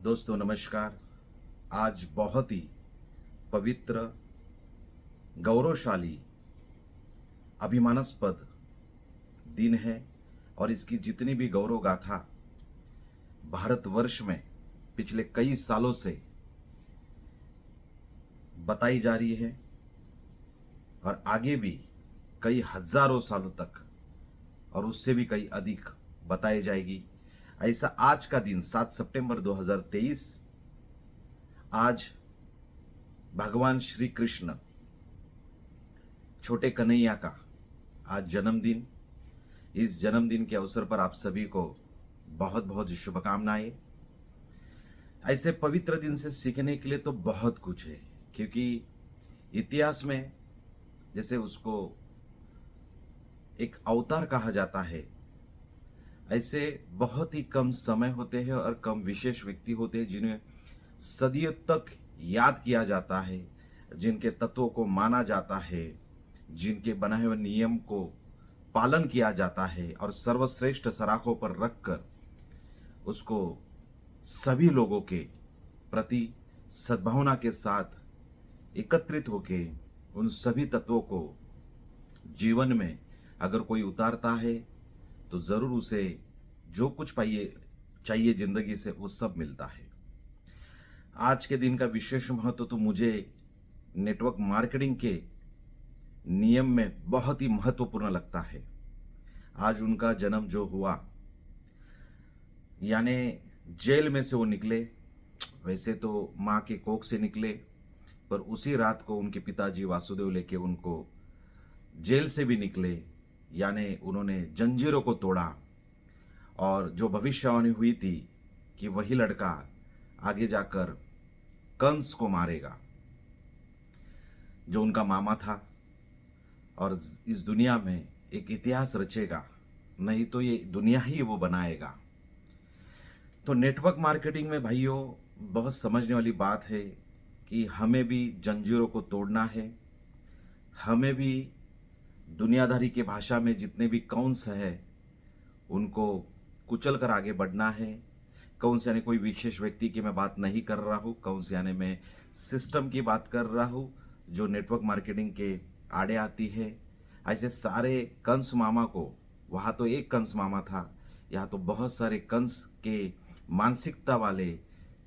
दोस्तों नमस्कार। आज बहुत ही पवित्र, गौरवशाली, अभिमानास्पद दिन है और इसकी जितनी भी गौरव गाथा भारतवर्ष में पिछले कई सालों से बताई जा रही है और आगे भी कई हजारों सालों तक और उससे भी कई अधिक बताई जाएगी। ऐसा आज का दिन 7 सितंबर 2023, आज भगवान श्री कृष्ण छोटे कन्हैया का आज जन्मदिन। इस जन्मदिन के अवसर पर आप सभी को बहुत बहुत शुभकामनाएं। ऐसे पवित्र दिन से सीखने के लिए तो बहुत कुछ है, क्योंकि इतिहास में जैसे उसको एक अवतार कहा जाता है, ऐसे बहुत ही कम समय होते हैं और कम विशेष व्यक्ति होते हैं जिन्हें सदियों तक याद किया जाता है, जिनके तत्वों को माना जाता है, जिनके बनाए हुए नियम को पालन किया जाता है और सर्वश्रेष्ठ सराखों पर रखकर उसको सभी लोगों के प्रति सद्भावना के साथ एकत्रित होके उन सभी तत्वों को जीवन में अगर कोई उतारता है तो ज़रूर उसे जो कुछ पाइए चाहिए ज़िंदगी से वो सब मिलता है। आज के दिन का विशेष महत्व तो मुझे नेटवर्क मार्केटिंग के नियम में बहुत ही महत्वपूर्ण लगता है। आज उनका जन्म जो हुआ, यानी जेल में से वो निकले, वैसे तो माँ के कोख से निकले, पर उसी रात को उनके पिताजी वासुदेव लेके उनको जेल से भी निकले, यानी उन्होंने जंजीरों को तोड़ा और जो भविष्यवाणी हुई थी कि वही लड़का आगे जाकर कंस को मारेगा, जो उनका मामा था और इस दुनिया में एक इतिहास रचेगा, नहीं तो ये दुनिया ही वो बनाएगा। तो नेटवर्क मार्केटिंग में भाइयों बहुत समझने वाली बात है कि हमें भी जंजीरों को तोड़ना है, हमें भी दुनियादारी के भाषा में जितने भी कौन्स है उनको कुचल कर आगे बढ़ना है। कौन्स यानी कोई विशेष व्यक्ति की मैं बात नहीं कर रहा हूँ, कौन्स यानी मैं सिस्टम की बात कर रहा हूँ जो नेटवर्क मार्केटिंग के आड़े आती है। ऐसे सारे कंस मामा को, वहाँ तो एक कंस मामा था, यहाँ तो बहुत सारे कंस के मानसिकता वाले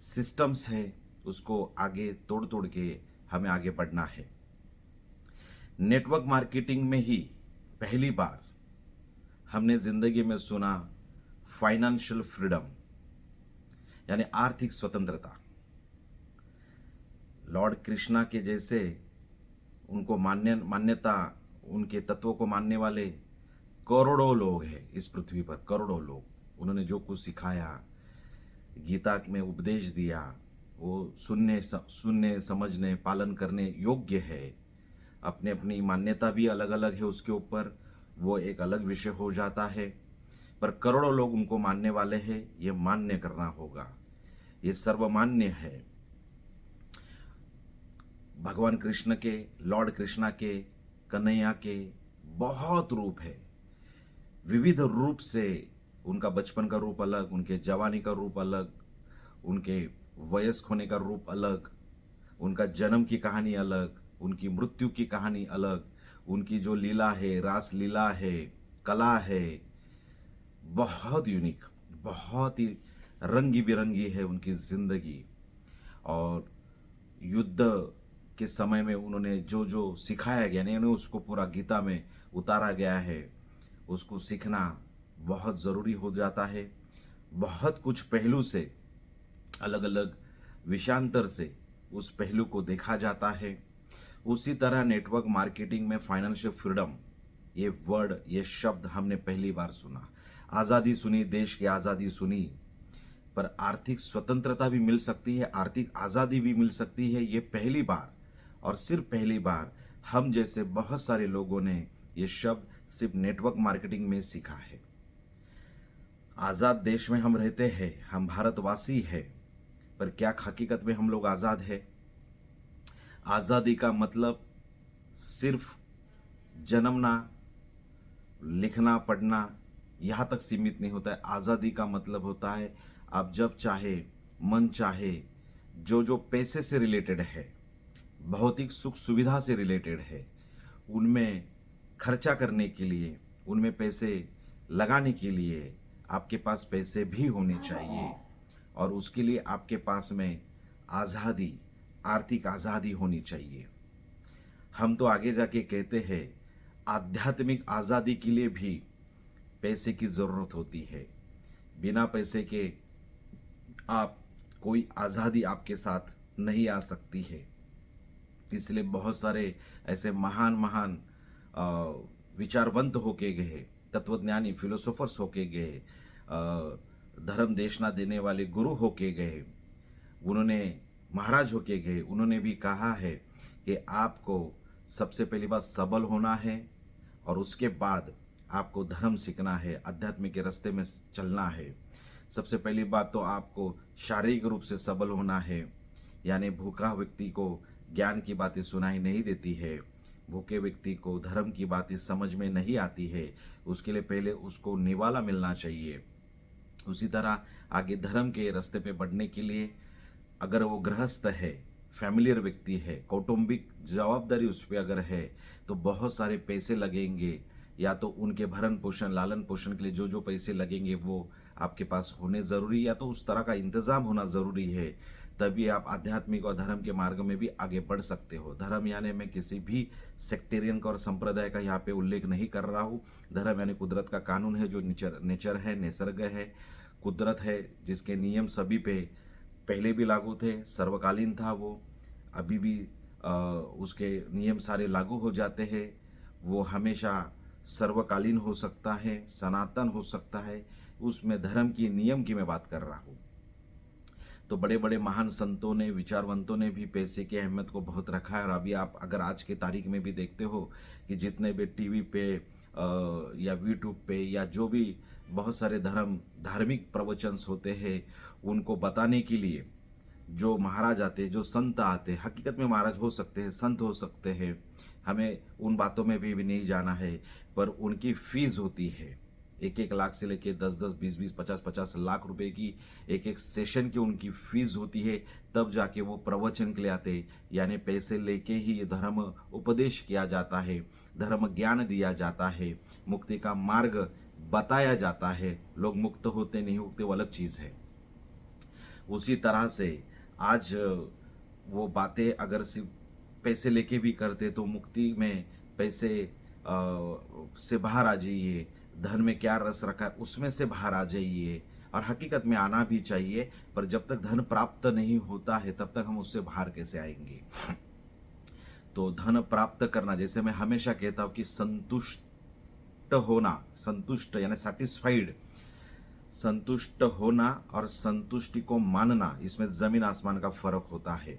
सिस्टम्स है, उसको आगे तोड़ तोड़ के हमें आगे बढ़ना है। नेटवर्क मार्केटिंग में ही पहली बार हमने जिंदगी में सुना फाइनेंशियल फ्रीडम, यानी आर्थिक स्वतंत्रता। लॉर्ड कृष्णा के जैसे उनको मान्यता, उनके तत्वों को मानने वाले करोड़ों लोग हैं इस पृथ्वी पर, करोड़ों लोग। उन्होंने जो कुछ सिखाया, गीता में उपदेश दिया, वो सुनने समझने पालन करने योग्य है। अपने अपनी मान्यता भी अलग अलग है, उसके ऊपर वो एक अलग विषय हो जाता है, पर करोड़ों लोग उनको मानने वाले हैं। ये मान्य करना होगा, ये सर्वमान्य है। भगवान कृष्ण के, लॉर्ड कृष्णा के, कन्हैया के बहुत रूप है, विविध रूप से। उनका बचपन का रूप अलग, उनके जवानी का रूप अलग, उनके वयस्क होने का रूप अलग, उनका जन्म की कहानी अलग, उनकी मृत्यु की कहानी अलग, उनकी जो लीला है, रास लीला है, कला है, बहुत यूनिक, बहुत ही रंगी बिरंगी है उनकी जिंदगी। और युद्ध के समय में उन्होंने जो जो सिखाया गया, यानी उसको पूरा गीता में उतारा गया है, उसको सीखना बहुत ज़रूरी हो जाता है। बहुत कुछ पहलू से, अलग अलग विषयांतर से उस पहलू को देखा जाता है। उसी तरह नेटवर्क मार्केटिंग में फाइनेंशियल फ्रीडम, ये वर्ड, ये शब्द हमने पहली बार सुना। आज़ादी सुनी, देश की आज़ादी सुनी, पर आर्थिक स्वतंत्रता भी मिल सकती है, आर्थिक आज़ादी भी मिल सकती है, ये पहली बार और सिर्फ पहली बार हम जैसे बहुत सारे लोगों ने ये शब्द सिर्फ नेटवर्क मार्केटिंग में सीखा है। आज़ाद देश में हम रहते हैं, हम भारतवासी हैं, पर क्या हकीकत में हम लोग आज़ाद हैं? आज़ादी का मतलब सिर्फ जन्मना, लिखना पढ़ना यहाँ तक सीमित नहीं होता है। आज़ादी का मतलब होता है आप जब चाहे मन चाहे जो जो पैसे से रिलेटेड है, भौतिक सुख सुविधा से रिलेटेड है, उनमें खर्चा करने के लिए, उनमें पैसे लगाने के लिए आपके पास पैसे भी होने चाहिए। और उसके लिए आपके पास में आज़ादी, आर्थिक आज़ादी होनी चाहिए। हम तो आगे जाके कहते हैं आध्यात्मिक आज़ादी के लिए भी पैसे की ज़रूरत होती है। बिना पैसे के आप कोई आज़ादी आपके साथ नहीं आ सकती है। इसलिए बहुत सारे ऐसे महान महान विचारवंत होके गए, तत्वज्ञानी फिलोसोफर्स होके गए, धर्म देशना देने वाले गुरु होके गए, उन्होंने महाराज होके गए, उन्होंने भी कहा है कि आपको सबसे पहली बात सबल होना है और उसके बाद आपको धर्म सीखना है, अध्यात्म के रास्ते में चलना है। सबसे पहली बात तो आपको शारीरिक रूप से सबल होना है, यानी भूखा व्यक्ति को ज्ञान की बातें सुनाई नहीं देती है, भूखे व्यक्ति को धर्म की बातें समझ में नहीं आती है, उसके लिए पहले उसको निवाला मिलना चाहिए। उसी तरह आगे धर्म के रास्ते पे बढ़ने के लिए अगर वो गृहस्थ है, फैमिलियर व्यक्ति है, कौटुंबिक जवाबदारी उस पर अगर है, तो बहुत सारे पैसे लगेंगे, या तो उनके भरण पोषण लालन पोषण के लिए जो जो पैसे लगेंगे वो आपके पास होने ज़रूरी, या तो उस तरह का इंतज़ाम होना ज़रूरी है। तभी आप आध्यात्मिक और धर्म के मार्ग में भी आगे बढ़ सकते हो। धर्म यानी मैं किसी भी सेक्टेरियन का और संप्रदाय का यहाँ पे उल्लेख नहीं कर रहा हूँ। धर्म यानी कुदरत का कानून है, जो नेचर है, निसर्ग है, कुदरत है, जिसके नियम सभी पे पहले भी लागू थे, सर्वकालीन था वो, अभी भी उसके नियम सारे लागू हो जाते हैं। वो हमेशा सर्वकालीन हो सकता है, सनातन हो सकता है। उसमें धर्म की नियम की मैं बात कर रहा हूँ। तो बड़े बड़े महान संतों ने, विचारवंतों ने भी पैसे की अहमियत को बहुत रखा है। और अभी आप अगर आज के तारीख में भी देखते हो कि जितने भी टीवी पे या यूट्यूब पे या जो भी बहुत सारे धार्मिक प्रवचन्स होते हैं, उनको बताने के लिए जो महाराज आते, जो संत आते, हकीकत में महाराज हो सकते हैं, संत हो सकते हैं, हमें उन बातों में भी नहीं जाना है, पर उनकी फीस होती है 1-1 लाख से लेके 10-10, 20-20, 50-50 लाख रुपए की एक सेशन की उनकी फीस होती है। तब जाके वो प्रवचन के लिए आते, यानी पैसे लेके ही ये धर्म उपदेश किया जाता है, धर्म ज्ञान दिया जाता है, मुक्ति का मार्ग बताया जाता है। लोग मुक्त होते नहीं होते वो अलग चीज़ है। उसी तरह से आज वो बातें अगर सिर्फ पैसे लेके भी करते तो मुक्ति में पैसे से बाहर आ जाइए, धन में क्या रस रखा है उसमें से बाहर आ जाइए, और हकीकत में आना भी चाहिए। पर जब तक धन प्राप्त नहीं होता है तब तक हम उससे बाहर कैसे आएंगे। तो धन प्राप्त करना, जैसे मैं हमेशा कहता हूँ कि संतुष्ट होना, संतुष्ट यानी सेटिस्फाइड, संतुष्ट होना और संतुष्टि को मानना, इसमें जमीन आसमान का फर्क होता है।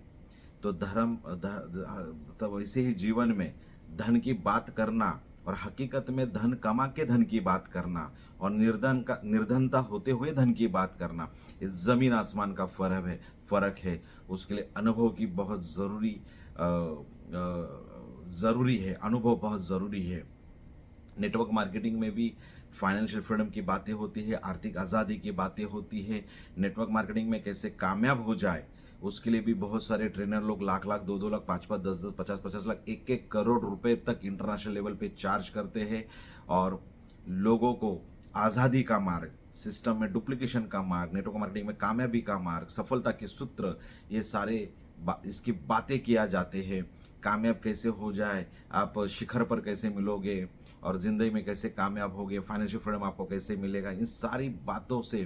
तो तो वैसे ही जीवन में धन की बात करना और हकीकत में धन कमा के धन की बात करना और निर्धनता होते हुए धन की बात करना, ये जमीन आसमान का फर्क है। उसके लिए अनुभव की बहुत ज़रूरी है, अनुभव बहुत ज़रूरी है। नेटवर्क मार्केटिंग में भी फाइनेंशियल फ्रीडम की बातें होती है, आर्थिक आज़ादी की बातें होती है। नेटवर्क मार्केटिंग में कैसे कामयाब हो जाए उसके लिए भी बहुत सारे ट्रेनर लोग लाख लाख, 2-2 लाख, 5-5, 10-10, 50-50 लाख, 1-1 करोड़ रुपए तक इंटरनेशनल लेवल पे चार्ज करते हैं। और लोगों को आज़ादी का मार्ग, सिस्टम में डुप्लीकेशन का मार्ग, नेटवर्क मार्केटिंग में कामयाबी का मार्ग, सफलता के सूत्र, ये सारे इसकी बातें किया जाते हैं। कामयाब कैसे हो जाए, आप शिखर पर कैसे मिलोगे और ज़िंदगी में कैसे कामयाब होगे, फाइनेंशियल फ्रीडम आपको कैसे मिलेगा, इन सारी बातों से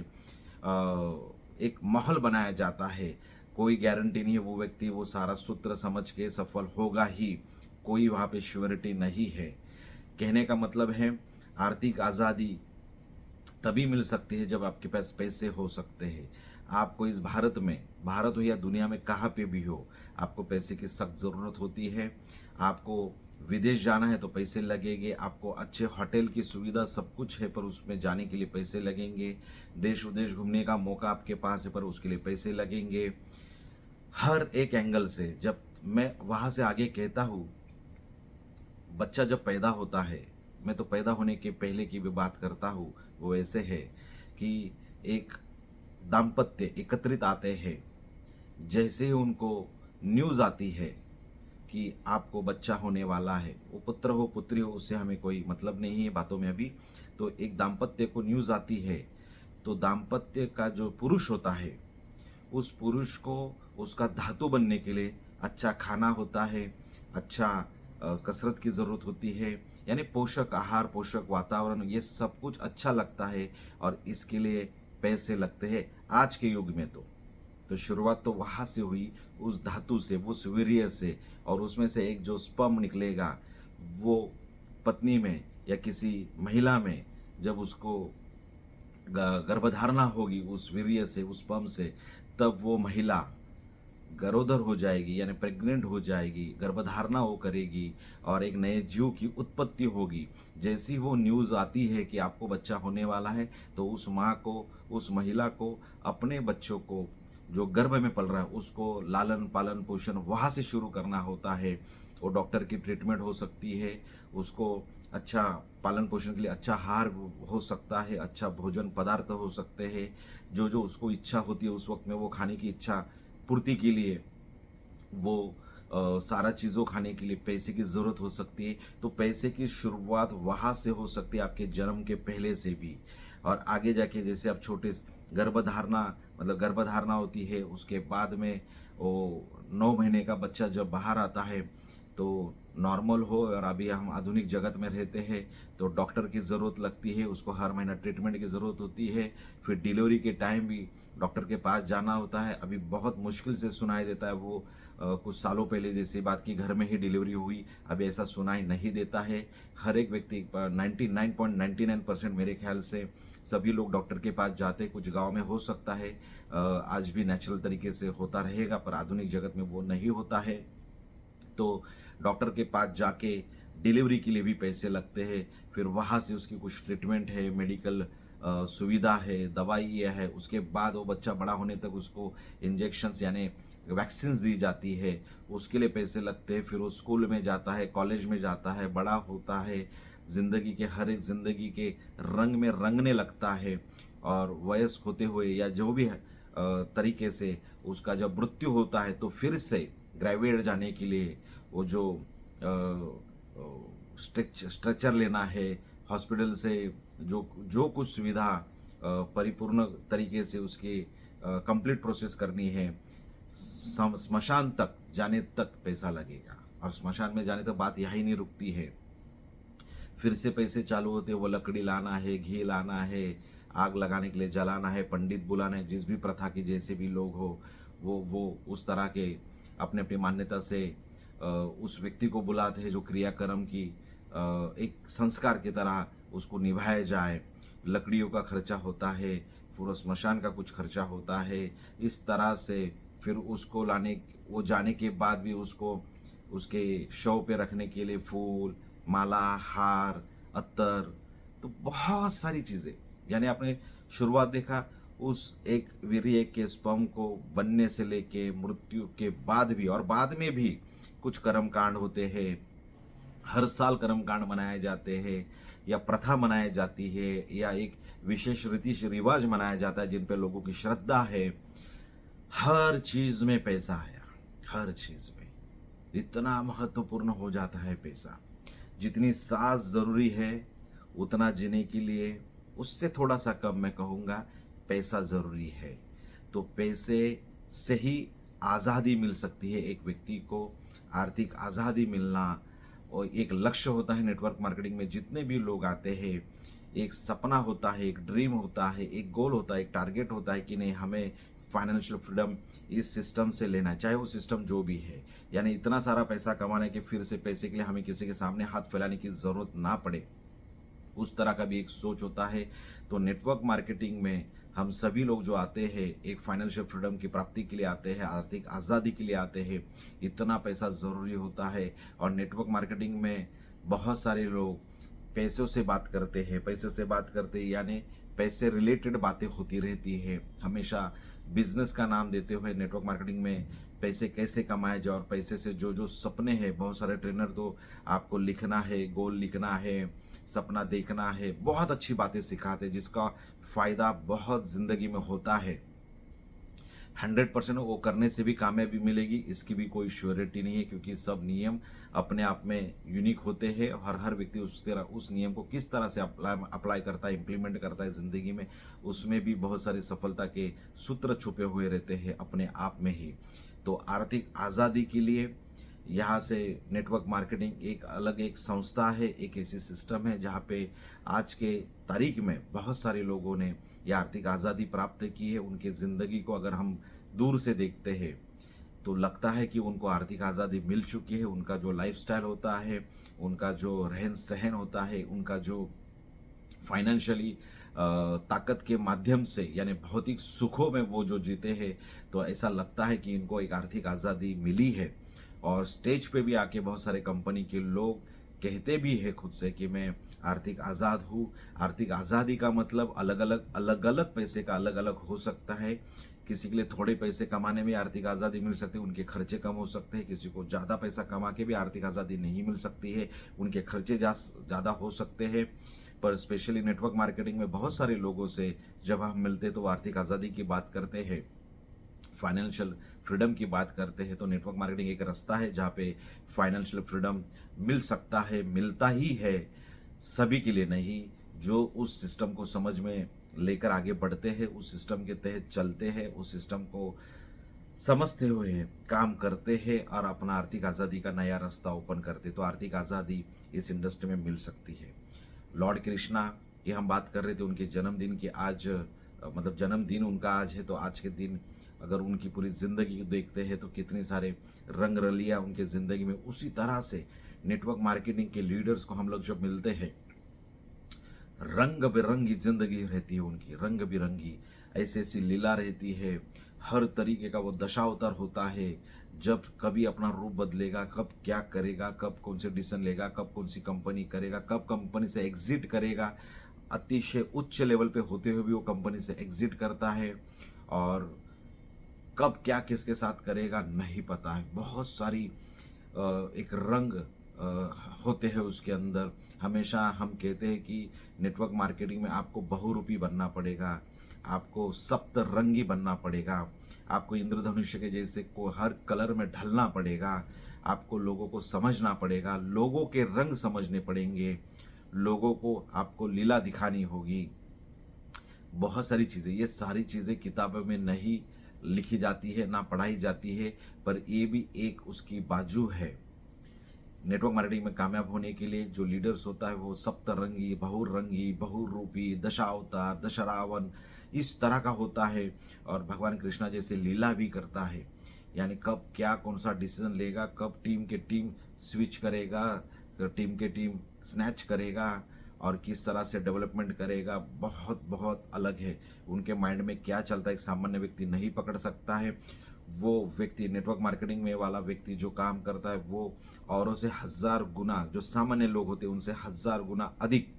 एक माहौल बनाया जाता है। कोई गारंटी नहीं है वो व्यक्ति वो सारा सूत्र समझ के सफल होगा ही, कोई वहाँ पे श्योरिटी नहीं है। कहने का मतलब है आर्थिक आज़ादी तभी मिल सकती है जब आपके पास पैसे हो सकते हैं। आपको इस भारत में, भारत हो या दुनिया में कहाँ पे भी हो, आपको पैसे की सख्त ज़रूरत होती है। आपको विदेश जाना है तो पैसे लगेंगे, आपको अच्छे होटल की सुविधा सब कुछ है पर उसमें जाने के लिए पैसे लगेंगे। देश विदेश घूमने का मौका आपके पास है पर उसके लिए पैसे लगेंगे। हर एक एंगल से, जब मैं वहाँ से आगे कहता हूँ, बच्चा जब पैदा होता है, मैं तो पैदा होने के पहले की भी बात करता हूँ, वो ऐसे है कि एक दाम्पत्य एकत्रित आते हैं, जैसे ही उनको न्यूज़ आती है कि आपको बच्चा होने वाला है, वो पुत्र हो पुत्री हो उससे हमें कोई मतलब नहीं है बातों में अभी। तो एक दाम्पत्य को न्यूज़ आती है, तो दाम्पत्य का जो पुरुष होता है, उस पुरुष को उसका धातु बनने के लिए अच्छा खाना होता है, अच्छा कसरत की ज़रूरत होती है, यानी पोषक आहार, पोषक वातावरण, ये सब कुछ अच्छा लगता है और इसके लिए पैसे लगते हैं आज के युग में। तो शुरुआत तो वहाँ से हुई, उस धातु से, उस वीर्य से, और उसमें से एक जो स्पर्म निकलेगा, वो पत्नी में या किसी महिला में जब उसको गर्भधारणा होगी उस वीर्य से, उस स्पर्म से, तब वो महिला गरोदर हो जाएगी, यानी प्रेग्नेंट हो जाएगी, गर्भधारणा वो करेगी और एक नए जीव की उत्पत्ति होगी। जैसी वो न्यूज़ आती है कि आपको बच्चा होने वाला है, तो उस माँ को, उस महिला को अपने बच्चों को जो गर्भ में पल रहा है उसको लालन पालन पोषण वहाँ से शुरू करना होता है। वो डॉक्टर की ट्रीटमेंट हो सकती है, उसको अच्छा पालन पोषण के लिए अच्छा आहार हो सकता है, अच्छा भोजन पदार्थ हो सकते हैं, जो जो उसको इच्छा होती है उस वक्त में वो खाने की इच्छा पूर्ति के लिए वो सारा चीज़ों खाने के लिए पैसे की ज़रूरत हो सकती है। तो पैसे की शुरुआत वहाँ से हो सकती है, आपके जन्म के पहले से भी। और आगे जाके जैसे आप छोटे गर्भधारणा, मतलब गर्भधारणा होती है, उसके बाद में वो 9 महीने का बच्चा जब बाहर आता है तो नॉर्मल हो, और अभी हम आधुनिक जगत में रहते हैं तो डॉक्टर की ज़रूरत लगती है, उसको हर महीना ट्रीटमेंट की ज़रूरत होती है। फिर डिलीवरी के टाइम भी डॉक्टर के पास जाना होता है। अभी बहुत मुश्किल से सुनाई देता है वो, कुछ सालों पहले जैसी बात की घर में ही डिलीवरी हुई, अभी ऐसा सुनाई नहीं देता है। हर एक व्यक्ति 99.99% मेरे ख्याल से सभी लोग डॉक्टर के पास जाते हैं। कुछ गांव में हो सकता है आज भी नेचुरल तरीके से होता रहेगा, पर आधुनिक जगत में वो नहीं होता है। तो डॉक्टर के पास जाके डिलीवरी के लिए भी पैसे लगते हैं। फिर वहाँ से उसकी कुछ ट्रीटमेंट है, मेडिकल सुविधा है, दवाई है, उसके बाद वो बच्चा बड़ा होने तक उसको इंजेक्शन्स यानी वैक्सीन्स दी जाती है, उसके लिए पैसे लगते हैं। फिर वो स्कूल में जाता है, कॉलेज में जाता है, बड़ा होता है, ज़िंदगी के हर एक ज़िंदगी के रंग में रंगने लगता है, और वयस्क होते हुए या जो भी तरीके से उसका जब मृत्यु होता है तो फिर से ग्रेजुएट जाने के लिए वो जो स्ट्रेचर लेना है हॉस्पिटल से, जो जो कुछ सुविधा परिपूर्ण तरीके से उसकी कंप्लीट प्रोसेस करनी है, स्मशान तक जाने तक पैसा लगेगा। और स्मशान में जाने तक बात यही नहीं रुकती है, फिर से पैसे चालू होते, वो लकड़ी लाना है, घी लाना है, आग लगाने के लिए जलाना है, पंडित बुलाना है, जिस भी प्रथा के जैसे भी लोग हो वो उस तरह के अपने अपनी मान्यता से उस व्यक्ति को बुलाते हैं जो क्रियाक्रम की एक संस्कार की तरह उसको निभाया जाए। लकड़ियों का खर्चा होता है, पूरा स्मशान का कुछ खर्चा होता है। इस तरह से फिर उसको लाने, वो जाने के बाद भी उसको उसके शव पे रखने के लिए फूल, माला, हार, अत्तर, तो बहुत सारी चीज़ें। यानी आपने शुरुआत देखा उस एक वीर्य के स्पर्म को बनने से लेके मृत्यु के बाद भी, और बाद में भी कुछ कर्मकांड होते हैं। हर साल कर्मकांड मनाए जाते हैं, या प्रथा मनाई जाती है, या एक विशेष रीति रिवाज मनाया जाता है जिन पे लोगों की श्रद्धा है। हर चीज़ में पैसा आया, हर चीज़ में इतना महत्वपूर्ण हो जाता है पैसा। जितनी सांस ज़रूरी है उतना जीने के लिए, उससे थोड़ा सा कम मैं कहूँगा, पैसा ज़रूरी है। तो पैसे से ही आज़ादी मिल सकती है एक व्यक्ति को, आर्थिक आज़ादी मिलना। और एक लक्ष्य होता है नेटवर्क मार्केटिंग में, जितने भी लोग आते हैं एक सपना होता है, एक ड्रीम होता है, एक गोल होता है, एक टारगेट होता है कि नहीं हमें फाइनेंशियल फ्रीडम इस सिस्टम से लेना है, चाहे वो सिस्टम जो भी है। यानी इतना सारा पैसा कमाने के फिर से पैसे के लिए हमें किसी के सामने हाथ फैलाने की ज़रूरत ना पड़े, उस तरह का भी एक सोच होता है। तो नेटवर्क मार्केटिंग में हम सभी लोग जो आते हैं एक फाइनेंशियल फ्रीडम की प्राप्ति के लिए आते हैं, आर्थिक आज़ादी के लिए आते हैं। इतना पैसा ज़रूरी होता है। और नेटवर्क मार्केटिंग में बहुत सारे लोग पैसों से बात करते हैं, पैसों से बात करते हैं यानी पैसे रिलेटेड बातें होती रहती है। हमेशा बिजनेस का नाम देते हुए नेटवर्क मार्केटिंग में पैसे कैसे कमाए जाए, और पैसे से जो जो सपने हैं, बहुत सारे ट्रेनर तो आपको लिखना है, गोल लिखना है, सपना देखना है, बहुत अच्छी बातें सिखाते हैं जिसका फ़ायदा बहुत ज़िंदगी में होता है। 100% वो करने से भी कामयाबी मिलेगी इसकी भी कोई श्योरिटी नहीं है, क्योंकि सब नियम अपने आप में यूनिक होते हैं और हर व्यक्ति उस नियम को किस तरह से अप्लाई करता है, इम्प्लीमेंट करता है ज़िंदगी में, उसमें भी बहुत सारी सफलता के सूत्र छुपे हुए रहते हैं अपने आप में ही। तो आर्थिक आज़ादी के लिए यहाँ से नेटवर्क मार्केटिंग एक अलग एक संस्था है, एक ऐसी सिस्टम है जहाँ पे आज के तारीख में बहुत सारे लोगों ने यह आर्थिक आज़ादी प्राप्त की है। उनके ज़िंदगी को अगर हम दूर से देखते हैं तो लगता है कि उनको आर्थिक आज़ादी मिल चुकी है। उनका जो लाइफस्टाइल होता है, उनका जो रहन सहन होता है, उनका जो फाइनेंशियली ताकत के माध्यम से यानी भौतिक सुखों में वो जो जीते हैं, तो ऐसा लगता है कि इनको एक आर्थिक आज़ादी मिली है। और स्टेज पे भी आके बहुत सारे कंपनी के लोग कहते भी हैं खुद से कि मैं आर्थिक आज़ाद हूँ। आर्थिक आज़ादी का मतलब अलग अलग पैसे का अलग अलग हो सकता है। किसी के लिए थोड़े पैसे कमाने में आर्थिक आज़ादी मिल सकती है, उनके खर्चे कम हो सकते हैं। किसी को ज़्यादा पैसा कमा के भी आर्थिक आज़ादी नहीं मिल सकती है, उनके खर्चे ज़्यादा हो सकते हैं। पर स्पेशली नेटवर्क मार्केटिंग में बहुत सारे लोगों से जब हम मिलते हैं तो आर्थिक आज़ादी की बात करते हैं, फाइनेंशियल फ्रीडम की बात करते हैं। तो नेटवर्क मार्केटिंग एक रास्ता है जहाँ पे फाइनेंशियल फ्रीडम मिल सकता है, मिलता ही है, सभी के लिए नहीं। जो उस सिस्टम को समझ में लेकर आगे बढ़ते हैं, उस सिस्टम के तहत चलते हैं, उस सिस्टम को समझते हुए काम करते हैं और अपना आर्थिक आज़ादी का नया रास्ता ओपन करते, तो आर्थिक आज़ादी इस इंडस्ट्री में मिल सकती है। लॉर्ड कृष्णा की हम बात कर रहे थे, उनके जन्मदिन की आज मतलब जन्मदिन उनका आज है, तो आज के दिन अगर उनकी पूरी ज़िंदगी देखते हैं तो कितनी सारे रंग रलियाँ उनके ज़िंदगी में। उसी तरह से नेटवर्क मार्केटिंग के लीडर्स को हम लोग जब मिलते हैं, रंग बिरंगी ज़िंदगी रहती है उनकी, रंग बिरंगी ऐसी ऐसी लीला रहती है। हर तरीके का वो दशावतार होता है। जब कभी अपना रूप बदलेगा, कब क्या करेगा, कब कौन से डिसीजन लेगा, कब कौन सी कंपनी करेगा, कब कंपनी से एग्जिट करेगा, अतिशय उच्च लेवल पे होते हुए भी वो कंपनी से एग्जिट करता है। और कब क्या किसके साथ करेगा नहीं पता है। बहुत सारी एक रंग होते हैं उसके अंदर। हमेशा हम कहते हैं कि नेटवर्क मार्केटिंग में आपको बहुरूपी बनना पड़ेगा, आपको सप्तरंगी बनना पड़ेगा, आपको इंद्रधनुष्य के जैसे को हर कलर में ढलना पड़ेगा, आपको लोगों को समझना पड़ेगा, लोगों के रंग समझने पड़ेंगे, लोगों को आपको लीला दिखानी होगी। बहुत सारी चीज़ें, ये सारी चीज़ें किताबों में नहीं लिखी जाती है, ना पढ़ाई जाती है, पर ये भी एक उसकी बाजू है। नेटवर्क मार्केटिंग में कामयाब होने के लिए जो लीडर्स होता है वो सप्तरंगी, बहुरंगी, बहुरूपी, दशावतार, दशरावण इस तरह का होता है। और भगवान कृष्णा जैसे लीला भी करता है, यानी कब क्या कौन सा डिसीजन लेगा, कब टीम के टीम स्विच करेगा, टीम के टीम स्नैच करेगा और किस तरह से डेवलपमेंट करेगा, बहुत बहुत अलग है। उनके माइंड में क्या चलता है एक सामान्य व्यक्ति नहीं पकड़ सकता है। वो व्यक्ति, नेटवर्क मार्केटिंग में वाला व्यक्ति जो काम करता है वो औरों से 1000 गुना, जो सामान्य लोग होते हैं उनसे 1000 गुना अधिक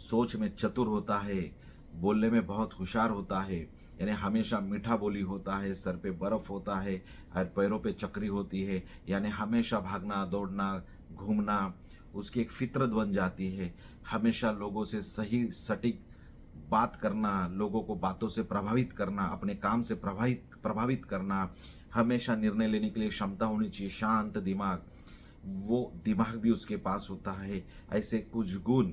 सोच में चतुर होता है, बोलने में बहुत होशियार होता है। यानी हमेशा मीठा बोली होता है, सर पे बर्फ़ होता है और पैरों पे चक्री होती है, यानी हमेशा भागना दौड़ना घूमना उसकी एक फितरत बन जाती है। हमेशा लोगों से सही सटीक बात करना, लोगों को बातों से प्रभावित करना, अपने काम से प्रभावित करना, हमेशा निर्णय लेने के लिए क्षमता होनी चाहिए, शांत दिमाग, वो दिमाग भी उसके पास होता है। ऐसे कुछ गुण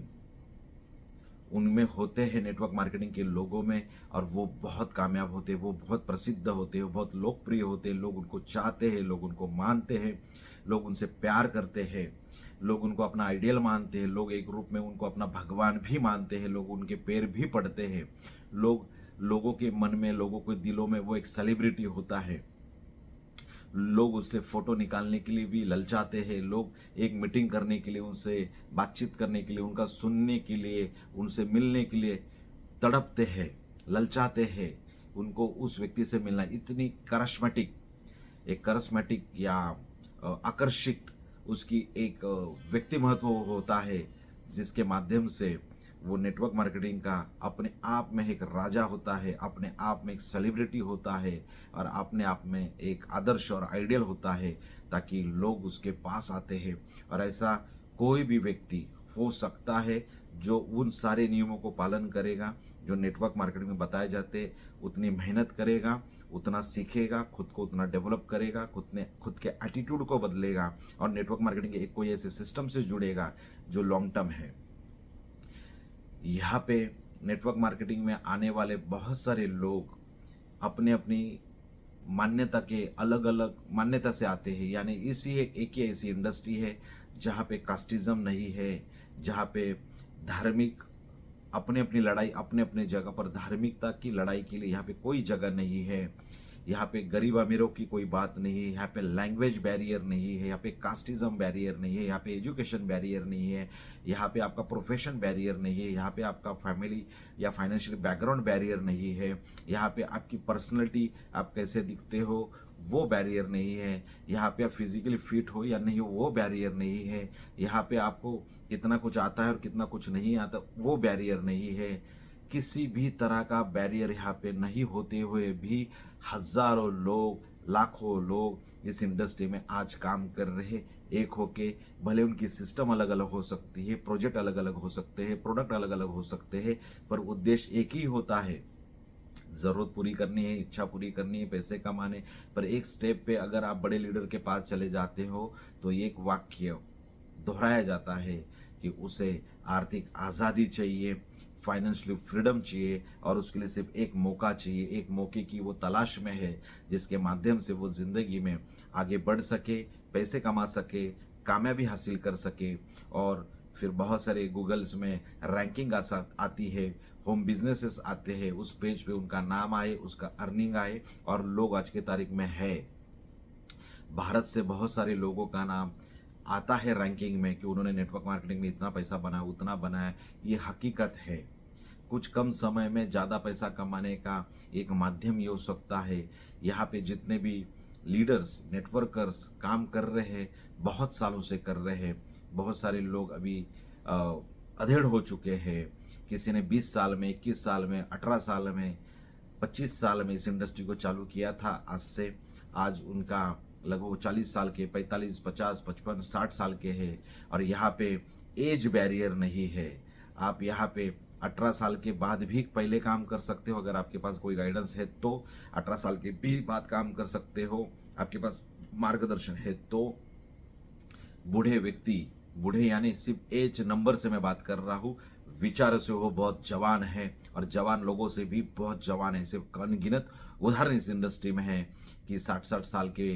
उनमें होते हैं नेटवर्क मार्केटिंग के लोगों में, और वो बहुत कामयाब होते हैं, वो बहुत प्रसिद्ध होते हैं, वो बहुत लोकप्रिय होते हैं। लोग उनको चाहते हैं, लोग उनको मानते हैं, लोग उनसे प्यार करते हैं, लोग उनको अपना आइडियल मानते हैं, लोग एक रूप में उनको अपना भगवान भी मानते हैं, लोग उनके पैर भी पड़ते हैं। लोगों के मन में, लोगों के दिलों में वो एक सेलिब्रिटी होता है। लोग उससे फ़ोटो निकालने के लिए भी ललचाते हैं, लोग एक मीटिंग करने के लिए, उनसे बातचीत करने के लिए, उनका सुनने के लिए, उनसे मिलने के लिए तड़पते हैं, ललचाते हैं। उनको उस व्यक्ति से मिलना इतनी करिश्मेटिक या आकर्षित उसकी एक व्यक्ति महत्व होता है, जिसके माध्यम से वो नेटवर्क मार्केटिंग का अपने आप में एक राजा होता है, अपने आप में एक सेलिब्रिटी होता है और अपने आप में एक आदर्श और आइडियल होता है, ताकि लोग उसके पास आते हैं। और ऐसा कोई भी व्यक्ति हो सकता है जो उन सारे नियमों को पालन करेगा जो नेटवर्क मार्केटिंग में बताए जाते, उतनी मेहनत करेगा, उतना सीखेगा, खुद को उतना डेवलप करेगा, खुद के एटीट्यूड को बदलेगा और नेटवर्क मार्केटिंग के एक कोई ऐसे सिस्टम से जुड़ेगा जो लॉन्ग टर्म है। यहाँ पे नेटवर्क मार्केटिंग में आने वाले बहुत सारे लोग अपने अपनी मान्यता के अलग अलग मान्यता से आते हैं, यानी इसी एक ही ऐसी इंडस्ट्री है जहाँ पे कास्टिज्म नहीं है, जहाँ पे धार्मिक अपने अपनी लड़ाई अपने अपने जगह पर, धार्मिकता की लड़ाई के लिए यहाँ पे कोई जगह नहीं है। यहाँ पे गरीब अमीरों की कोई बात नहीं है, यहाँ पे लैंग्वेज बैरियर नहीं है, यहाँ पे कास्टिज्म बैरियर नहीं है, यहाँ पे एजुकेशन बैरियर नहीं है, यहाँ पे आपका प्रोफेशन बैरियर नहीं है, यहाँ पे आपका फैमिली या फाइनेंशियल बैकग्राउंड बैरियर नहीं है, यहाँ पे आपकी पर्सनैलिटी, आप कैसे दिखते हो वो बैरियर नहीं है, यहाँ पे आप फिजिकली फिट हो या नहीं हो वो बैरियर नहीं है, यहाँ पे आपको कितना कुछ आता है और कितना कुछ नहीं आता वो बैरियर नहीं है। किसी भी तरह का बैरियर यहाँ पे नहीं होते हुए भी हजारों लोग, लाखों लोग इस इंडस्ट्री में आज काम कर रहे एक होके। भले उनकी सिस्टम अलग अलग हो सकती है, प्रोजेक्ट अलग अलग हो सकते हैं, प्रोडक्ट अलग अलग हो सकते हैं, पर उद्देश्य एक ही होता है, ज़रूरत पूरी करनी है, इच्छा पूरी करनी है, पैसे कमाने। पर एक स्टेप पे अगर आप बड़े लीडर के पास चले जाते हो तो एक वाक्य दोहराया जाता है कि उसे आर्थिक आज़ादी चाहिए, फाइनेंशियली फ्रीडम चाहिए और उसके लिए सिर्फ एक मौका चाहिए, एक मौके की वो तलाश में है जिसके माध्यम से वो ज़िंदगी में आगे बढ़ सके, पैसे कमा सके, कामयाबी हासिल कर सके। और फिर बहुत सारे गूगल्स में रैंकिंग आती है, होम बिजनेसेस आते हैं, उस पेज पे उनका नाम आए, उसका अर्निंग आए और लोग आज के तारीख में है। भारत से बहुत सारे लोगों का नाम आता है रैंकिंग में कि उन्होंने नेटवर्क मार्केटिंग में इतना पैसा बनाया, उतना बनाया। ये हकीकत है। कुछ कम समय में ज़्यादा पैसा कमाने का एक माध्यम ये हो सकता है। यहाँ पे जितने भी लीडर्स, नेटवर्कर्स काम कर रहे हैं, बहुत सालों से कर रहे हैं। बहुत सारे लोग अभी अधेड़ हो चुके हैं। किसी ने 20 साल में, 21 साल में, 18 साल में, 25 साल में इस इंडस्ट्री को चालू किया था। आज से आज उनका लगभग 40 साल के, 45, 50, 55, 60 साल के हैं और यहाँ पे एज बैरियर नहीं है। आप यहाँ पे 18 साल के बाद भी पहले काम कर सकते हो, अगर आपके पास कोई गाइडेंस है तो 18 साल के भी बाद काम कर सकते हो, आपके पास मार्गदर्शन है तो। बूढ़े व्यक्ति, बूढ़े यानी सिर्फ एज नंबर से मैं बात कर रहा हूँ, विचार से वो बहुत जवान है और जवान लोगों से भी बहुत जवान है। सिर्फ अनगिनत उदाहरण इस इंडस्ट्री में है कि 60-60 साल के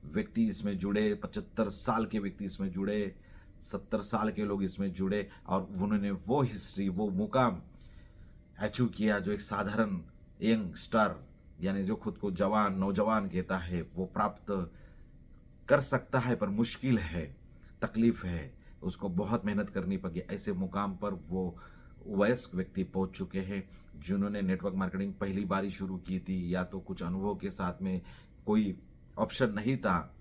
व्यक्ति इसमें जुड़े, 75 साल के व्यक्ति इसमें जुड़े, 70 साल के लोग इसमें जुड़े और उन्होंने वो हिस्ट्री, वो मुकाम अचीव किया जो एक साधारण यंग स्टार यानी जो खुद को जवान, नौजवान कहता है, वो प्राप्त कर सकता है। पर मुश्किल है, तकलीफ है, उसको बहुत मेहनत करनी पड़ी। ऐसे मुकाम पर वो वयस्क व्यक्ति पहुंच चुके हैं जिन्होंने नेटवर्क मार्केटिंग पहली बार ही शुरू की थी, या तो कुछ अनुभव के साथ में, कोई ऑप्शन नहीं था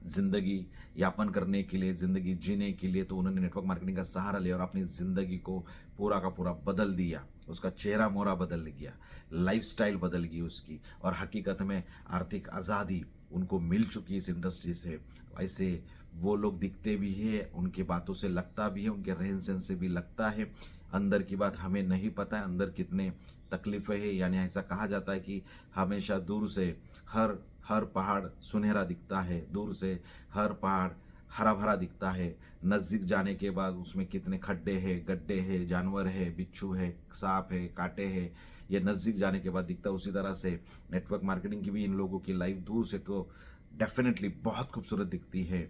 जिंदगी यापन करने के लिए, जिंदगी जीने के लिए, तो उन्होंने नेटवर्क मार्केटिंग का सहारा लिया और अपनी जिंदगी को पूरा का पूरा बदल दिया। उसका चेहरा मोहरा बदल गया, लाइफस्टाइल बदल गई उसकी, और हकीकत में आर्थिक आज़ादी उनको मिल चुकी इस इंडस्ट्री से। ऐसे वो लोग दिखते भी है, उनकी बातों से लगता भी है, उनके रहन सहन से भी लगता है। अंदर की बात हमें नहीं पता है, अंदर कितने तकलीफें है। यानी ऐसा कहा जाता है कि हमेशा दूर से हर पहाड़ सुनहरा दिखता है, दूर से हर पहाड़ हरा भरा दिखता है, नज़दीक जाने के बाद उसमें कितने खड्डे हैं, गड्ढे हैं, जानवर है, बिच्छू है, सांप है, कांटे हैं, ये नज़दीक जाने के बाद दिखता है। उसी तरह से नेटवर्क मार्केटिंग की भी इन लोगों की लाइफ दूर से तो डेफिनेटली बहुत खूबसूरत दिखती है,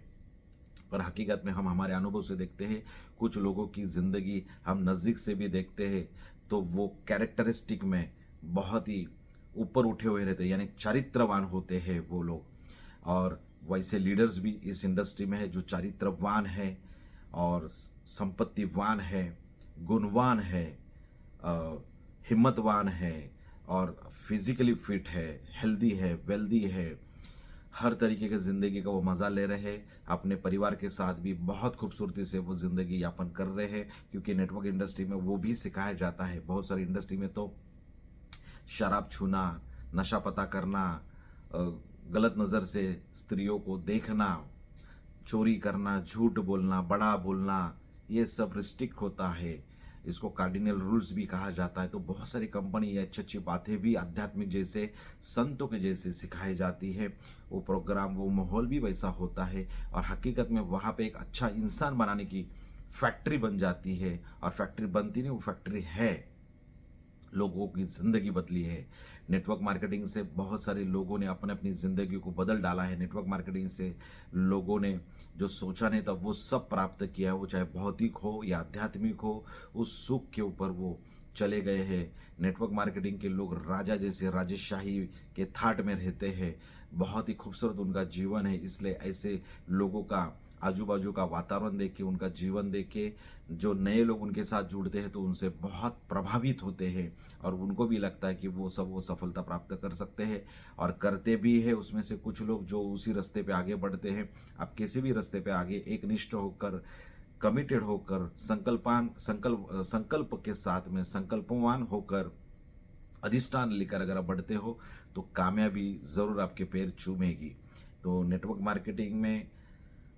पर हकीकत में हम हमारे अनुभव से देखते हैं। कुछ लोगों की ज़िंदगी हम नज़दीक से भी देखते हैं तो वो कैरेक्टरिस्टिक में बहुत ही ऊपर उठे हुए रहते हैं, यानी चारित्रवान होते हैं वो लोग। और वैसे लीडर्स भी इस इंडस्ट्री में है जो चारित्रवान है और संपत्तिवान है, गुणवान है, हिम्मतवान है और फिजिकली फिट है, हेल्दी है, वेल्दी है, हर तरीके की ज़िंदगी का वो मज़ा ले रहे हैं। अपने परिवार के साथ भी बहुत खूबसूरती से वो ज़िंदगी यापन कर रहे हैं, क्योंकि नेटवर्क इंडस्ट्री में वो भी सिखाया जाता है। बहुत सारी इंडस्ट्री में तो शराब छूना, नशा पता करना, गलत नज़र से स्त्रियों को देखना, चोरी करना, झूठ बोलना, बड़ा बोलना, ये सब रिस्ट्रिक्ट होता है, इसको कार्डिनल रूल्स भी कहा जाता है। तो बहुत सारी कंपनी ये अच्छी अच्छी बातें भी आध्यात्मिक जैसे संतों के जैसे सिखाई जाती है। वो प्रोग्राम वो माहौल भी वैसा होता है और हकीकत में वहाँ पे एक अच्छा इंसान बनाने की फैक्ट्री बन जाती है। और फैक्ट्री बनती नहीं, वो फैक्ट्री है, लोगों की ज़िंदगी बदली है। नेटवर्क मार्केटिंग से बहुत सारे लोगों ने अपने अपनी ज़िंदगी को बदल डाला है। नेटवर्क मार्केटिंग से लोगों ने जो सोचा नहीं था वो सब प्राप्त किया है, वो चाहे भौतिक हो या आध्यात्मिक हो, उस सुख के ऊपर वो चले गए हैं। नेटवर्क मार्केटिंग के लोग राजा जैसे राजशाही के थाट में रहते हैं। बहुत ही खूबसूरत उनका जीवन है, इसलिए ऐसे लोगों का आजू बाजू का वातावरण देख के, उनका जीवन देख के जो नए लोग उनके साथ जुड़ते हैं तो उनसे बहुत प्रभावित होते हैं और उनको भी लगता है कि वो सफलता प्राप्त कर सकते हैं और करते भी है। उसमें से कुछ लोग जो उसी रास्ते पे आगे बढ़ते हैं। आप किसी भी रास्ते पे आगे एक निष्ठ होकर, कमिटेड होकर, संकल्प के साथ में संकल्पवान होकर, अधिष्ठान लेकर अगर आप बढ़ते हो तो कामयाबी ज़रूर आपके पैर चूमेगी। तो नेटवर्क मार्केटिंग में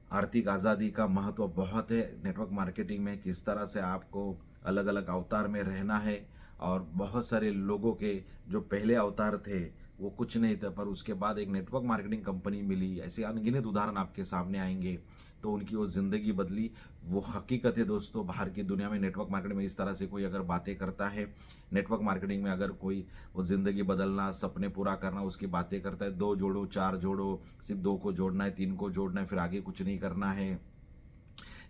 आर्थिक आज़ादी का महत्व बहुत है। नेटवर्क मार्केटिंग में किस तरह से आपको अलग अलग अवतार में रहना है और बहुत सारे लोगों के जो पहले अवतार थे वो कुछ नहीं था, पर उसके बाद एक नेटवर्क मार्केटिंग कंपनी मिली, ऐसे अनगिनत उदाहरण आपके सामने आएंगे। तो उनकी वो ज़िंदगी बदली, वो हकीकत है दोस्तों। बाहर की दुनिया में नेटवर्क मार्केटिंग में इस तरह से कोई अगर बातें करता है, नेटवर्क मार्केटिंग में अगर कोई वो ज़िंदगी बदलना, सपने पूरा करना उसकी बातें करता है, 2 जोड़ो 4 जोड़ो, सिर्फ 2 को जोड़ना है, 3 को जोड़ना है, फिर आगे कुछ नहीं करना है,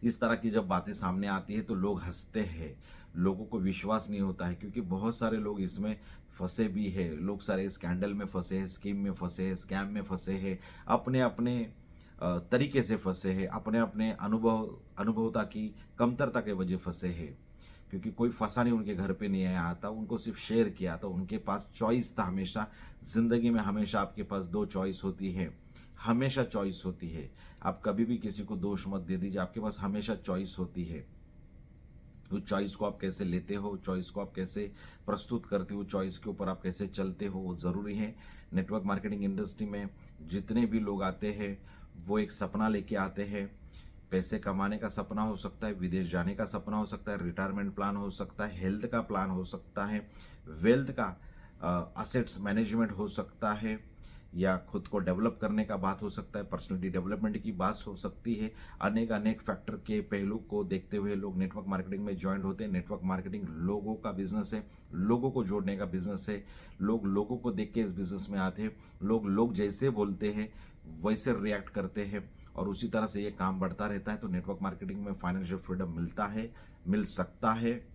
इस तरह की जब बातें सामने आती है तो लोग हंसते हैं। लोगों को विश्वास नहीं होता है क्योंकि बहुत सारे लोग इसमें फंसे भी है। लोग सारे स्कैंडल में फंसे हैं, स्कीम में फंसे हैं, स्कैम में फंसे हैं, अपने अपने तरीके से फंसे हैं, अपने अपने अनुभवता की कमतरता के वजह फंसे हैं। क्योंकि कोई फंसा नहीं, उनके घर पे नहीं आया था, उनको सिर्फ शेयर किया था। उनके पास चॉइस था। हमेशा ज़िंदगी में हमेशा आपके पास 2 चॉइस होती है, हमेशा चॉइस होती है। आप कभी भी किसी को दोष मत दे दीजिए, आपके पास हमेशा चॉइस होती है। उस चॉइस को आप कैसे लेते हो, चॉइस को आप कैसे प्रस्तुत करते हो, चॉइस के ऊपर आप कैसे चलते हो, वो ज़रूरी है। नेटवर्क मार्केटिंग इंडस्ट्री में जितने भी लोग आते हैं वो एक सपना लेके आते हैं। पैसे कमाने का सपना हो सकता है, विदेश जाने का सपना हो सकता है, रिटायरमेंट प्लान हो सकता है, हेल्थ का प्लान हो सकता है, वेल्थ का असेट्स मैनेजमेंट हो सकता है, या खुद को डेवलप करने का बात हो सकता है, पर्सनलिटी डेवलपमेंट की बात हो सकती है। अनेक अनेक फैक्टर के पहलू को देखते हुए लोग नेटवर्क मार्केटिंग में ज्वाइन होते हैं। नेटवर्क मार्केटिंग लोगों का बिजनेस है, लोगों को जोड़ने का बिजनेस है। लोग लोगों को देख के इस बिजनेस में आते हैं। लोग जैसे बोलते हैं वैसे रिएक्ट करते हैं और उसी तरह से ये काम बढ़ता रहता है। तो नेटवर्क मार्केटिंग में फाइनेंशियल फ्रीडम मिलता है, मिल सकता है।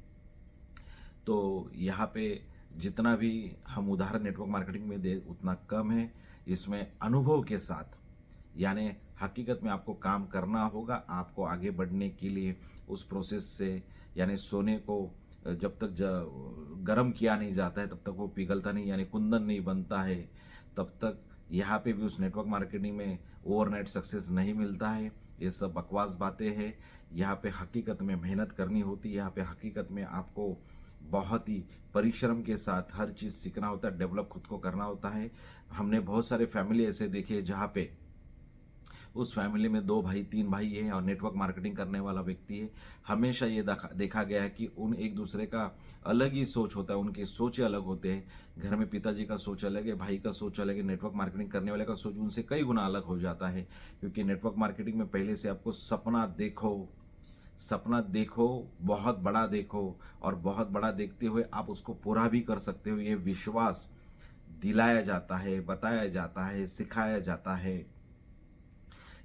तो यहाँ पे जितना भी हम उदाहरण नेटवर्क मार्केटिंग में दे उतना कम है। इसमें अनुभव के साथ, यानी हकीकत में आपको काम करना होगा। आपको आगे बढ़ने के लिए उस प्रोसेस से, यानी सोने को जब तक गर्म किया नहीं जाता है तब तक वो पिघलता नहीं, यानी कुंदन नहीं बनता है, तब तक यहाँ पे भी उस नेटवर्क मार्केटिंग में ओवरनाइट सक्सेस नहीं मिलता है। ये सब बकवास बातें हैं। यहाँ पे हकीकत में मेहनत करनी होती है। यहाँ पे हकीकत में आपको बहुत ही परिश्रम के साथ हर चीज़ सीखना होता है, डेवलप खुद को करना होता है। हमने बहुत सारे फैमिली ऐसे देखे जहाँ पे उस फैमिली में 2 भाई 3 भाई हैं और नेटवर्क मार्केटिंग करने वाला व्यक्ति है। हमेशा ये देखा गया है कि उन एक दूसरे का अलग ही सोच होता है, उनके सोचे अलग होते हैं। घर में पिताजी का सोच अलग है, भाई का सोच अलग है, नेटवर्क मार्केटिंग करने वाले का सोच उनसे कई गुना अलग हो जाता है। क्योंकि नेटवर्क मार्केटिंग में पहले से आपको सपना देखो, बहुत बड़ा देखो और बहुत बड़ा देखते हुए आप उसको पूरा भी कर सकते हो, ये विश्वास दिलाया जाता है, बताया जाता है, सिखाया जाता है।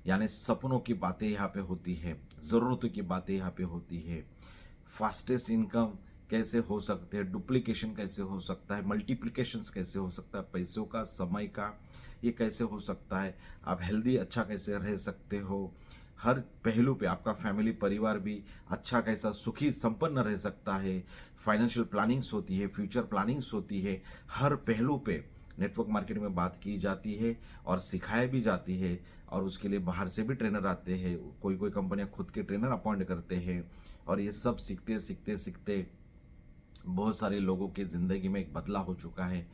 यानी सपनों की बातें यहाँ पे होती है, ज़रूरतों की बातें यहाँ पे होती है। फास्टेस्ट इनकम कैसे हो सकते हैं, डुप्लीकेशन कैसे हो सकता है, मल्टीप्लिकेशंस कैसे हो सकता है, पैसों का, समय का, ये कैसे हो सकता है, आप हेल्दी अच्छा कैसे रह सकते हो, हर पहलू पे आपका फैमिली परिवार भी अच्छा कैसा सुखी संपन्न रह सकता है। फाइनेंशियल प्लानिंग्स होती है, फ्यूचर प्लानिंग्स होती है। हर पहलू पे नेटवर्क मार्केटिंग में बात की जाती है और सिखाई भी जाती है। और उसके लिए बाहर से भी ट्रेनर आते हैं, कोई कोई कंपनियां खुद के ट्रेनर अपॉइंट करते हैं। और ये सब सीखते सीखते सीखते बहुत सारे लोगों की ज़िंदगी में एक बदलाव हो चुका है।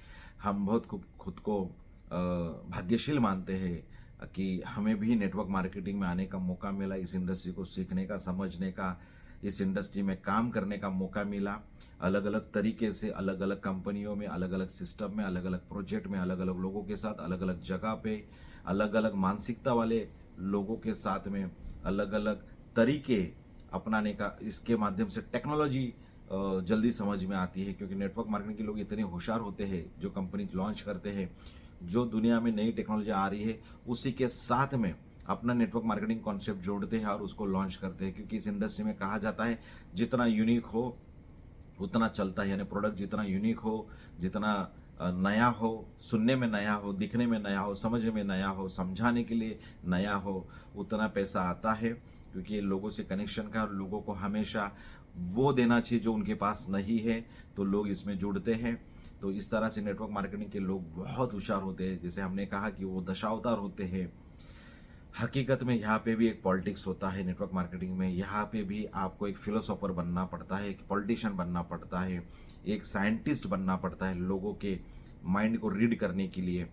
हम बहुत खुद को भाग्यशील मानते हैं कि हमें भी नेटवर्क मार्केटिंग में आने का मौका मिला, इस इंडस्ट्री को सीखने का, समझने का, इस इंडस्ट्री में काम करने का मौका मिला। अलग अलग तरीके से, अलग अलग कंपनियों में, अलग अलग सिस्टम में, अलग अलग प्रोजेक्ट में, अलग अलग लोगों के साथ, अलग अलग जगह पे, अलग अलग मानसिकता वाले लोगों के साथ में, अलग अलग तरीके अपनाने का, इसके माध्यम से टेक्नोलॉजी जल्दी समझ में आती है। क्योंकि नेटवर्क मार्केटिंग के लोग इतने होशियार होते हैं जो कंपनी लॉन्च करते हैं, जो दुनिया में नई टेक्नोलॉजी आ रही है उसी के साथ में अपना नेटवर्क मार्केटिंग कॉन्सेप्ट जोड़ते हैं और उसको लॉन्च करते हैं। क्योंकि इस इंडस्ट्री में कहा जाता है जितना यूनिक हो उतना चलता है, यानी प्रोडक्ट जितना यूनिक हो, जितना नया हो, सुनने में नया हो, दिखने में नया हो, समझने में नया हो, समझाने के लिए नया हो, उतना पैसा आता है। क्योंकि ये लोगों से कनेक्शन का, और लोगों को हमेशा वो देना चाहिए जो उनके पास नहीं है, तो लोग इसमें जुड़ते हैं। तो इस तरह से नेटवर्क मार्केटिंग के लोग बहुत होशियार होते हैं। जैसे हमने कहा कि वो दशावतार होते हैं, हकीकत में यहाँ पे भी एक पॉलिटिक्स होता है नेटवर्क मार्केटिंग में। यहाँ पे भी आपको एक फिलोसोफर बनना पड़ता है, एक पॉलिटिशियन बनना पड़ता है, एक साइंटिस्ट बनना पड़ता है लोगों के माइंड को रीड करने के लिए।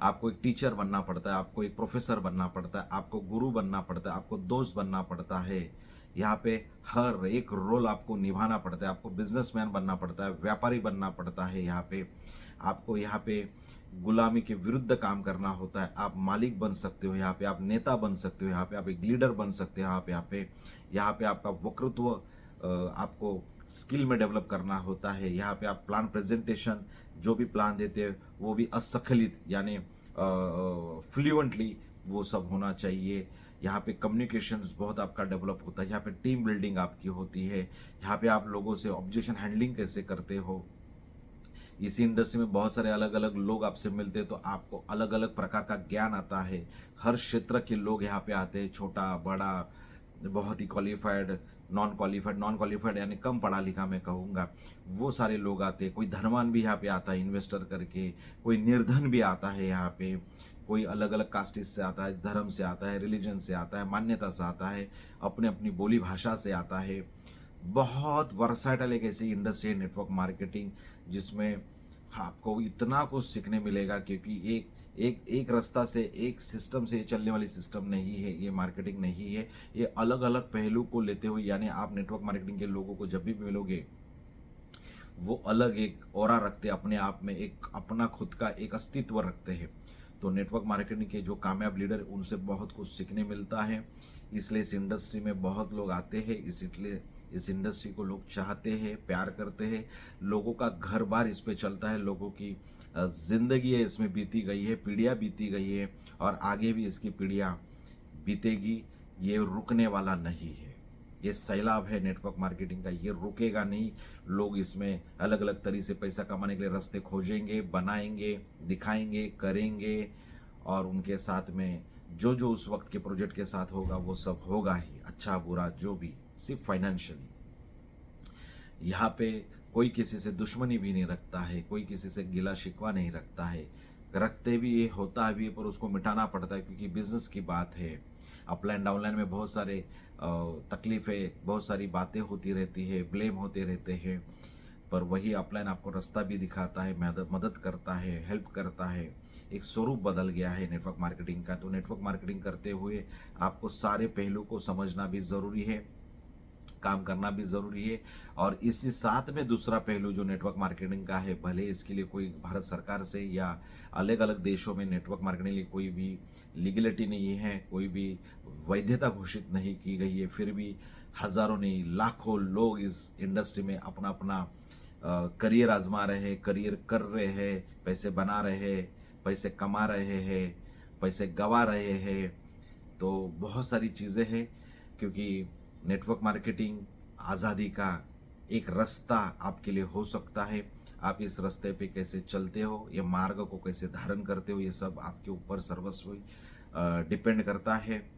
आपको एक टीचर बनना पड़ता है, आपको एक प्रोफेसर बनना पड़ता है, आपको गुरु बनना पड़ता है, आपको दोस्त बनना पड़ता है। यहाँ पे हर एक रोल आपको निभाना पड़ता है। आपको बिजनेसमैन बनना पड़ता है, व्यापारी बनना पड़ता है। यहाँ पे आपको गुलामी के विरुद्ध काम करना होता है। आप मालिक बन सकते हो, यहाँ पे आप नेता बन सकते हो, यहाँ पे आप एक लीडर बन सकते हो। यहाँ पे आपका वक्तृत्व आपको स्किल में डेवलप करना होता है। यहाँ पे आप प्लान प्रेजेंटेशन जो भी प्लान देते हैं वो भी असखलित, यानी फ्लुएंटली वो सब होना चाहिए। यहाँ पे कम्युनिकेशंस बहुत आपका डेवलप होता है। यहाँ पे टीम बिल्डिंग आपकी होती है। यहाँ पे आप लोगों से ऑब्जेक्शन हैंडलिंग कैसे करते हो। इसी इंडस्ट्री में बहुत सारे अलग अलग लोग आपसे मिलते हैं, तो आपको अलग अलग प्रकार का ज्ञान आता है। हर क्षेत्र के लोग यहाँ पे आते हैं, छोटा बड़ा, बहुत ही क्वालिफाइड, नॉन क्वालिफाइड यानी कम पढ़ा लिखा मैं कहूँगा, वो सारे लोग आते हैं। कोई धनवान भी यहाँ पे आता है इन्वेस्टर करके, कोई निर्धन भी आता है यहाँ पे, कोई अलग अलग कास्टिस से आता है, धर्म से आता है, रिलीजन से आता है, मान्यता से आता है, अपने अपनी बोली भाषा से आता है। बहुत वर्साटाइल एक ऐसी इंडस्ट्री है नेटवर्क मार्केटिंग, जिसमें आपको इतना कुछ सीखने मिलेगा। क्योंकि एक रास्ता से, एक सिस्टम से चलने वाली सिस्टम नहीं है ये, मार्केटिंग नहीं है ये। अलग अलग पहलू को लेते हुए, यानी आप नेटवर्क मार्केटिंग के लोगों को जब भी मिलोगे वो अलग एक ऑरा रखते हैं, अपने आप में एक अपना खुद का एक अस्तित्व रखते हैं। तो नेटवर्क मार्केटिंग के जो कामयाब लीडर, उनसे बहुत कुछ सीखने मिलता है। इसलिए इस इंडस्ट्री में बहुत लोग आते हैं, इसलिए इस इंडस्ट्री को लोग चाहते हैं, प्यार करते हैं। लोगों का घर बार इस पे चलता है, लोगों की जिंदगी है इसमें बीती गई है, पीढ़ियाँ बीती गई है, और आगे भी इसकी पीढ़ियाँ बीतेगी। ये रुकने वाला नहीं है। ये सैलाब है नेटवर्क मार्केटिंग का, ये रुकेगा नहीं। लोग इसमें अलग अलग तरीके से पैसा कमाने के लिए रास्ते खोजेंगे, बनाएंगे, दिखाएंगे, करेंगे, और उनके साथ में जो जो उस वक्त के प्रोजेक्ट के साथ होगा वो सब होगा ही, अच्छा बुरा जो भी, सिर्फ फाइनेंशियली। यहाँ पे कोई किसी से दुश्मनी भी नहीं रखता है, कोई किसी से गिला शिकवा नहीं रखता है। रखते भी ये होता भी है, पर उसको मिटाना पड़ता है, क्योंकि बिजनेस की बात है। अपलाइन डाउनलाइन में बहुत सारे तकलीफ़ें, बहुत सारी बातें होती रहती है, ब्लेम होते रहते हैं। पर वही अपलाइन आपको रास्ता भी दिखाता है, मदद करता है, हेल्प करता है। एक स्वरूप बदल गया है नेटवर्क मार्केटिंग का। तो नेटवर्क मार्केटिंग करते हुए आपको सारे पहलू को समझना भी ज़रूरी है, काम करना भी ज़रूरी है। और इसी साथ में दूसरा पहलू जो नेटवर्क मार्केटिंग का है, भले इसके लिए कोई भारत सरकार से या अलग अलग देशों में नेटवर्क मार्केटिंग के लिए कोई भी लीगलिटी नहीं है, कोई भी वैधता घोषित नहीं की गई है, फिर भी हज़ारों नहीं लाखों लोग इस इंडस्ट्री में अपना अपना करियर आजमा रहे हैं, करियर कर रहे हैं, पैसे बना रहे हैं, पैसे कमा रहे हैं, पैसे गंवा रहे हैं। तो बहुत सारी चीज़ें हैं, क्योंकि नेटवर्क मार्केटिंग आज़ादी का एक रास्ता आपके लिए हो सकता है। आप इस रास्ते पे कैसे चलते हो, ये मार्ग को कैसे धारण करते हो, ये सब आपके ऊपर सर्वस्व डिपेंड करता है।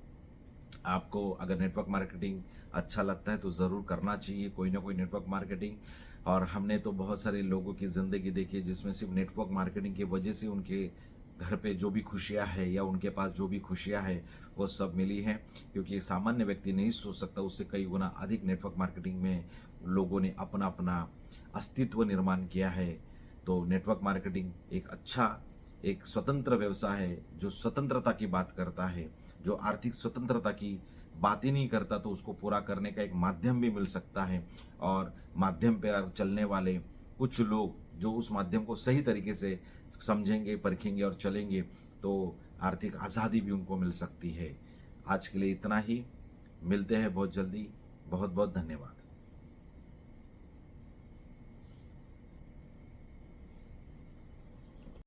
आपको अगर नेटवर्क मार्केटिंग अच्छा लगता है तो ज़रूर करना चाहिए कोई ना कोई नेटवर्क मार्केटिंग। और हमने तो बहुत सारे लोगों की ज़िंदगी देखी है जिसमें सिर्फ नेटवर्क मार्केटिंग की वजह से उनके घर पे जो भी खुशियाँ है या उनके पास जो भी खुशियाँ है वो सब मिली हैं। क्योंकि एक सामान्य व्यक्ति नहीं सोच सकता, उससे कई गुना अधिक नेटवर्क मार्केटिंग में लोगों ने अपना अपना अस्तित्व निर्माण किया है। तो नेटवर्क मार्केटिंग एक अच्छा, एक स्वतंत्र व्यवसाय है जो स्वतंत्रता की बात करता है, जो आर्थिक स्वतंत्रता की बात ही नहीं करता तो उसको पूरा करने का एक माध्यम भी मिल सकता है। और माध्यम पर चलने वाले कुछ लोग जो उस माध्यम को सही तरीके से समझेंगे, परखेंगे और चलेंगे तो आर्थिक आज़ादी भी उनको मिल सकती है। आज के लिए इतना ही, मिलते हैं बहुत जल्दी। बहुत बहुत धन्यवाद।